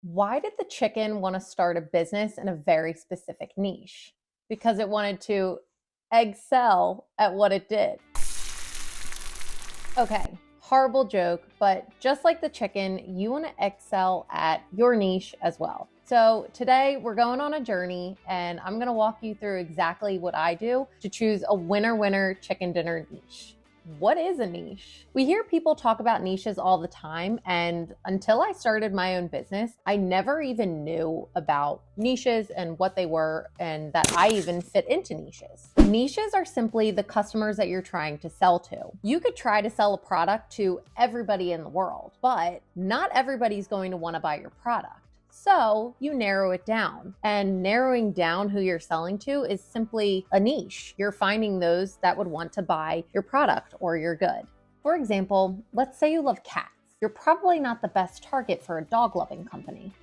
Why did the chicken want to start a business in a very specific niche? Because it wanted to excel at what it did. Okay, horrible joke, but just like the chicken, you want to excel at your niche as well. So today we're going on a journey and I'm going to walk you through exactly what I do to choose a winner chicken dinner niche. What is a niche? We hear people talk about niches all the time, and until I started my own business, I never even knew about niches and what they were, and that I even fit into niches. Niches are simply the customers that you're trying to sell to. You could try to sell a product to everybody in the world, but not everybody's going to want to buy your product. So you narrow it down, and narrowing down who you're selling to is simply a niche. You're finding those that would want to buy your product or your good. For example, let's say you love cats. You're probably not the best target for a dog loving company.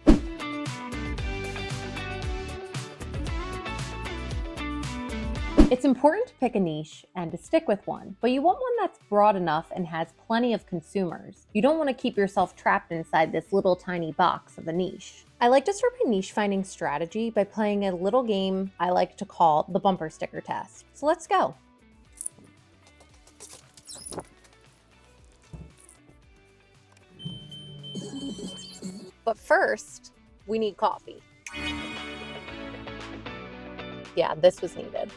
It's important to pick a niche and to stick with one, but you want one that's broad enough and has plenty of consumers. You don't want to keep yourself trapped inside this little tiny box of a niche. I like to start my niche finding strategy by playing a little game I like to call the bumper sticker test. So let's go. But first, we need coffee. Yeah, this was needed.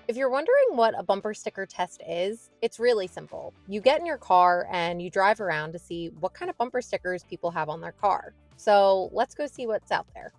If you're wondering what a bumper sticker test is, it's really simple. You get in your car and you drive around to see what kind of bumper stickers people have on their car. So let's go see what's out there.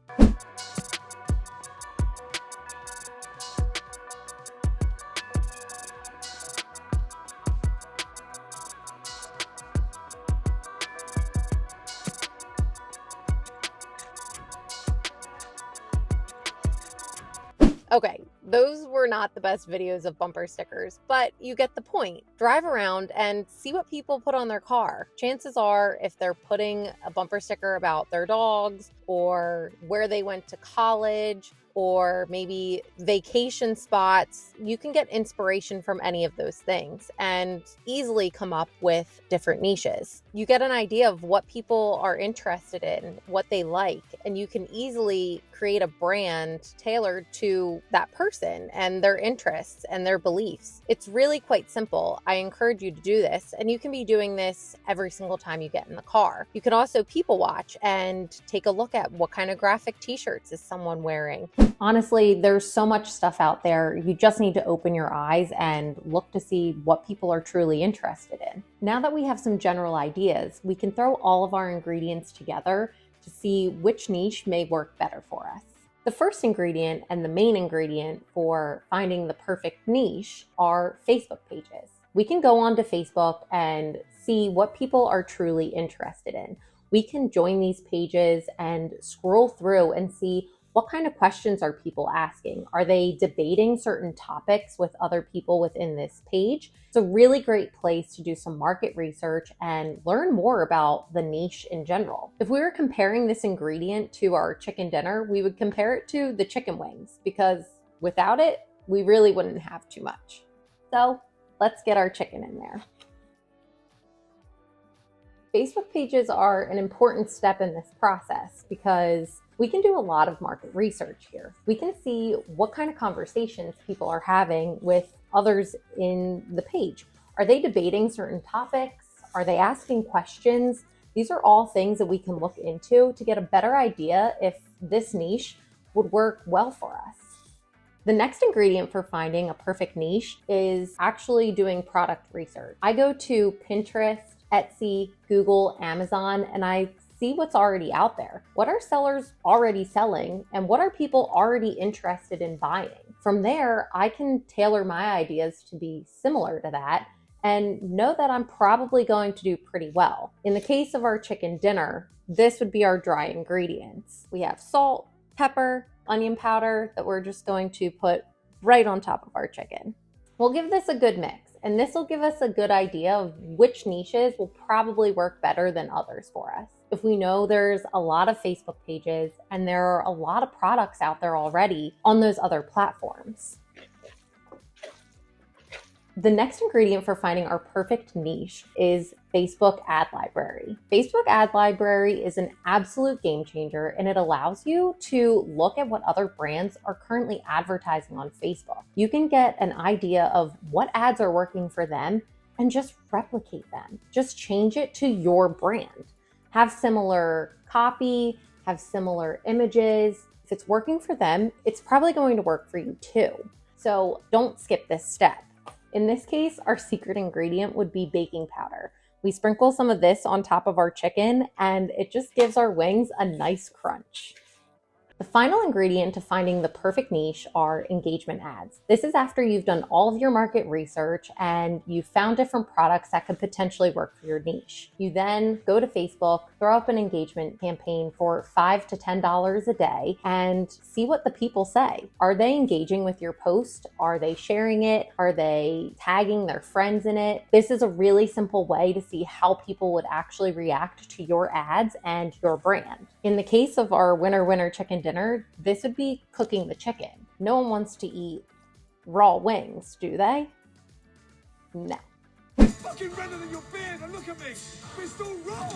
Okay, those were not the best videos of bumper stickers, but you get the point. Drive around and see what people put on their car. Chances are, if they're putting a bumper sticker about their dogs or where they went to college or maybe vacation spots, you can get inspiration from any of those things and easily come up with different niches. You get an idea of what people are interested in, what they like, and you can easily create a brand tailored to that person and their interests and their beliefs. It's really quite simple. I encourage you to do this, and you can be doing this every single time you get in the car. You can also people watch and take a look at what kind of graphic t-shirts is someone wearing. Honestly, there's so much stuff out there. You just need to open your eyes and look to see what people are truly interested in. Now that we have some general ideas, we can throw all of our ingredients together to see which niche may work better for us. The first ingredient and the main ingredient for finding the perfect niche are Facebook pages. We can go onto Facebook and see what people are truly interested in. We can join these pages and scroll through and see what kind of questions are people asking? Are they debating certain topics with other people within this page? It's a really great place to do some market research and learn more about the niche in general. If we were comparing this ingredient to our chicken dinner, we would compare it to the chicken wings, because without it, we really wouldn't have too much. So let's get our chicken in there. Facebook pages are an important step in this process because we can do a lot of market research here. We can see what kind of conversations people are having with others in the page. Are they debating certain topics? Are they asking questions? These are all things that we can look into to get a better idea if this niche would work well for us. The next ingredient for finding a perfect niche is actually doing product research. I go to Pinterest, Etsy, Google, Amazon, and I see what's already out there. What are sellers already selling, and what are people already interested in buying? From there, I can tailor my ideas to be similar to that and know that I'm probably going to do pretty well. In the case of our chicken dinner, this would be our dry ingredients. We have salt, pepper, onion powder that we're just going to put right on top of our chicken. We'll give this a good mix, and this will give us a good idea of which niches will probably work better than others for us. If we know there's a lot of Facebook pages and there are a lot of products out there already on those other platforms. The next ingredient for finding our perfect niche is Facebook Ad Library. Facebook Ad Library is an absolute game changer, and it allows you to look at what other brands are currently advertising on Facebook. You can get an idea of what ads are working for them and just replicate them. Just change it to your brand. Have similar copy, have similar images. If it's working for them, it's probably going to work for you too. So don't skip this step. In this case, our secret ingredient would be baking powder. We sprinkle some of this on top of our chicken, and it just gives our wings a nice crunch. The final ingredient to finding the perfect niche are engagement ads. This is after you've done all of your market research and you've found different products that could potentially work for your niche. You then go to Facebook, throw up an engagement campaign for $5 to $10 a day and see what the people say. Are they engaging with your post? Are they sharing it? Are they tagging their friends in it? This is a really simple way to see how people would actually react to your ads and your brand. In the case of our winner chicken dinner, this would be cooking the chicken. No one wants to eat raw wings, do they? No. It's fucking redder than your beard, and look at me. We're still raw.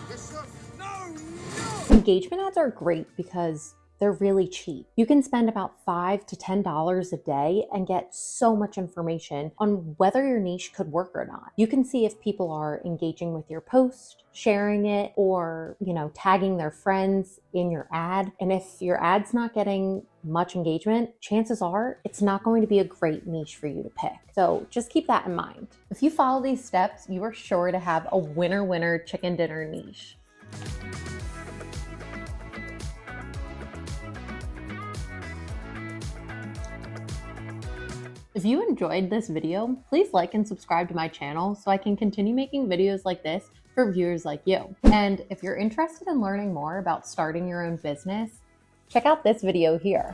Yes, sir. No. Engagement ads are great because they're really cheap. You can spend about $5 to $10 a day and get so much information on whether your niche could work or not. You can see if people are engaging with your post, sharing it, or, tagging their friends in your ad. And if your ad's not getting much engagement, chances are it's not going to be a great niche for you to pick. So just keep that in mind. If you follow these steps, you are sure to have a winner chicken dinner niche. If you enjoyed this video, please like and subscribe to my channel so I can continue making videos like this for viewers like you. And if you're interested in learning more about starting your own business, check out this video here.